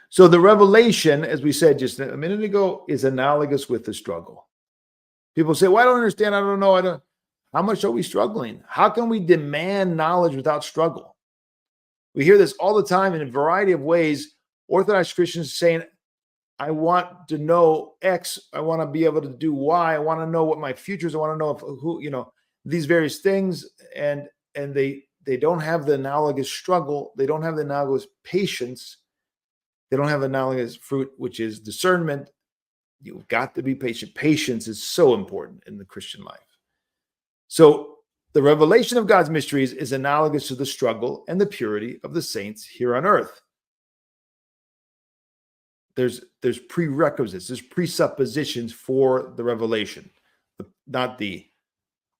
So the revelation, as we said just a minute ago, is analogous with the struggle. People say, well, I don't understand. I don't know. How much are we struggling? How can we demand knowledge without struggle? We hear this all the time in a variety of ways. Orthodox Christians saying, I want to know X. I want to be able to do Y. I want to know what my future is. I want to know these various things. And they don't have the analogous struggle. They don't have the analogous patience. They don't have analogous fruit, which is discernment. You've got to be patient. Patience is so important in the Christian life. So the revelation of God's mysteries is analogous to the struggle and the purity of the saints here on earth. There's prerequisites, there's presuppositions for the revelation, not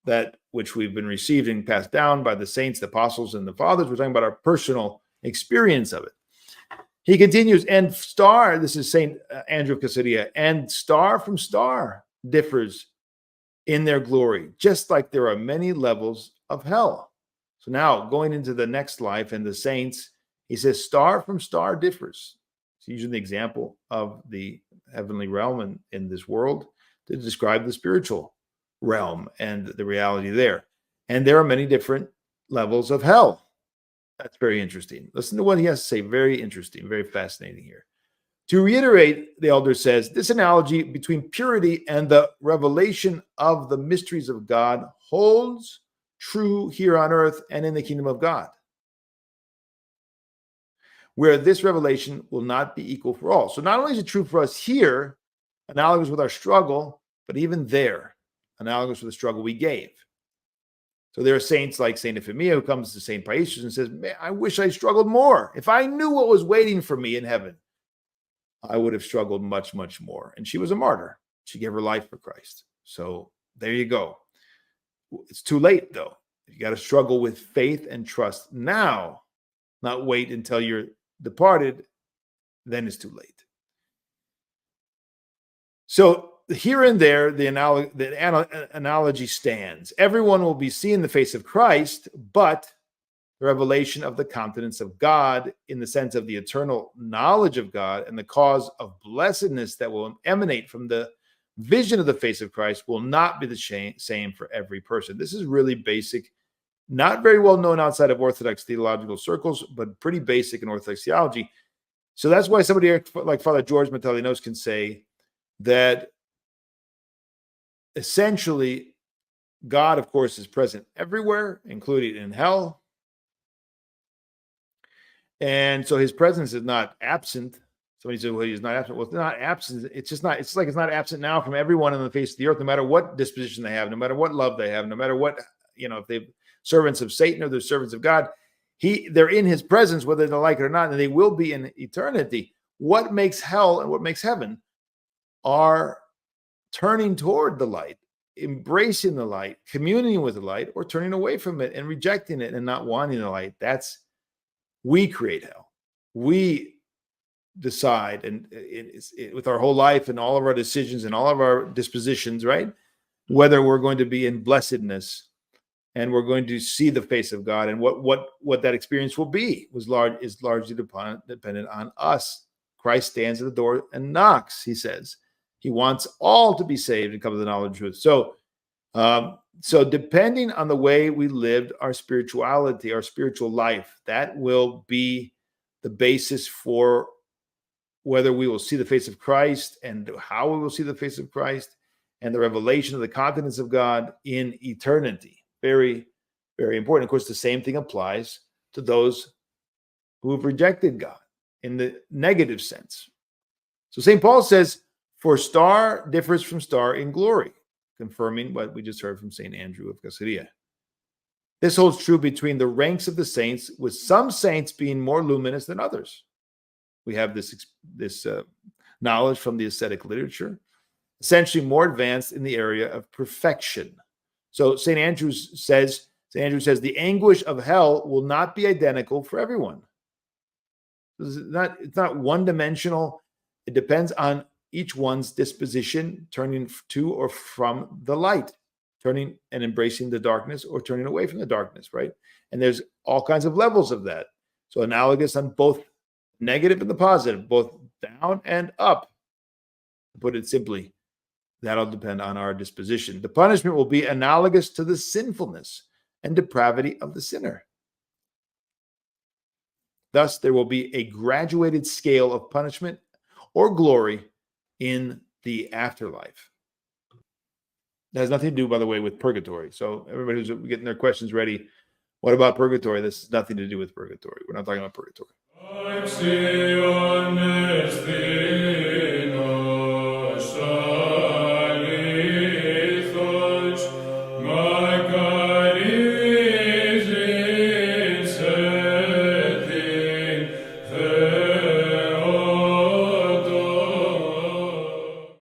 that which we've been received and passed down by the saints, the apostles, and the fathers. We're talking about our personal experience of it. He continues, and star, this is St. Andrew of Caesarea, and star from star differs in their glory, just like there are many levels of hell. So now going into the next life and the saints, he says star from star differs. He's using the example of the heavenly realm in this world to describe the spiritual realm and the reality there. And there are many different levels of hell. That's very interesting. Listen to what he has to say. Very interesting, very fascinating here. To reiterate, the elder says, this analogy between purity and the revelation of the mysteries of God holds true here on earth and in the kingdom of God, where this revelation will not be equal for all. So not only is it true for us here, analogous with our struggle, but even there, analogous with the struggle we gave. So there are saints like St. Euphemia who comes to St. Paisius and says, man, I wish I struggled more. If I knew what was waiting for me in heaven, I would have struggled much, much more. And she was a martyr. She gave her life for Christ. So there you go. It's too late, though. You got to struggle with faith and trust now, not wait until you're departed. Then it's too late. So here and there, the analogy stands. Everyone will be seeing the face of Christ, but the revelation of the countenance of God in the sense of the eternal knowledge of God and the cause of blessedness that will emanate from the vision of the face of Christ will not be the same for every person. This is really basic, not very well known outside of Orthodox theological circles, but pretty basic in Orthodox theology. So that's why somebody like Father George Metalinos can say that essentially God, of course, is present everywhere, including in hell. And so his presence is not absent. Somebody said, well, he's not absent. Well, it's not absent. It's just not, it's like it's not absent now from everyone on the face of the earth, no matter what disposition they have, no matter what love they have, no matter what, if they're servants of Satan or they're servants of God, they're in his presence, whether they like it or not, and they will be in eternity. What makes hell and what makes heaven are turning toward the light, embracing the light, communing with the light, or turning away from it and rejecting it and not wanting the light. We create hell. We decide, and with our whole life and all of our decisions and all of our dispositions, right? Whether we're going to be in blessedness and we're going to see the face of God, and what that experience will be is largely dependent on us. Christ stands at the door and knocks, he says. He wants all to be saved and come to the knowledge of truth. So depending on the way we lived our spirituality, our spiritual life, that will be the basis for whether we will see the face of Christ and how we will see the face of Christ and the revelation of the countenance of God in eternity. Very, very important. Of course, the same thing applies to those who have rejected God in the negative sense. So St. Paul says, for star differs from star in glory, confirming what we just heard from St. Andrew of Caesarea. This holds true between the ranks of the saints, with some saints being more luminous than others. We have this knowledge from the ascetic literature, essentially more advanced in the area of perfection. So St. Andrew says, the anguish of hell will not be identical for everyone. It's not one-dimensional. It depends on each one's disposition, turning to or from the light, turning and embracing the darkness or turning away from the darkness, right? And there's all kinds of levels of that. So analogous on both negative and the positive, both down and up. To put it simply, that'll depend on our disposition. The punishment will be analogous to the sinfulness and depravity of the sinner. Thus, there will be a graduated scale of punishment or glory in the afterlife. That has nothing to do, by the way, with purgatory. So everybody who's getting their questions ready, what about purgatory? This has nothing to do with purgatory. We're not talking about purgatory.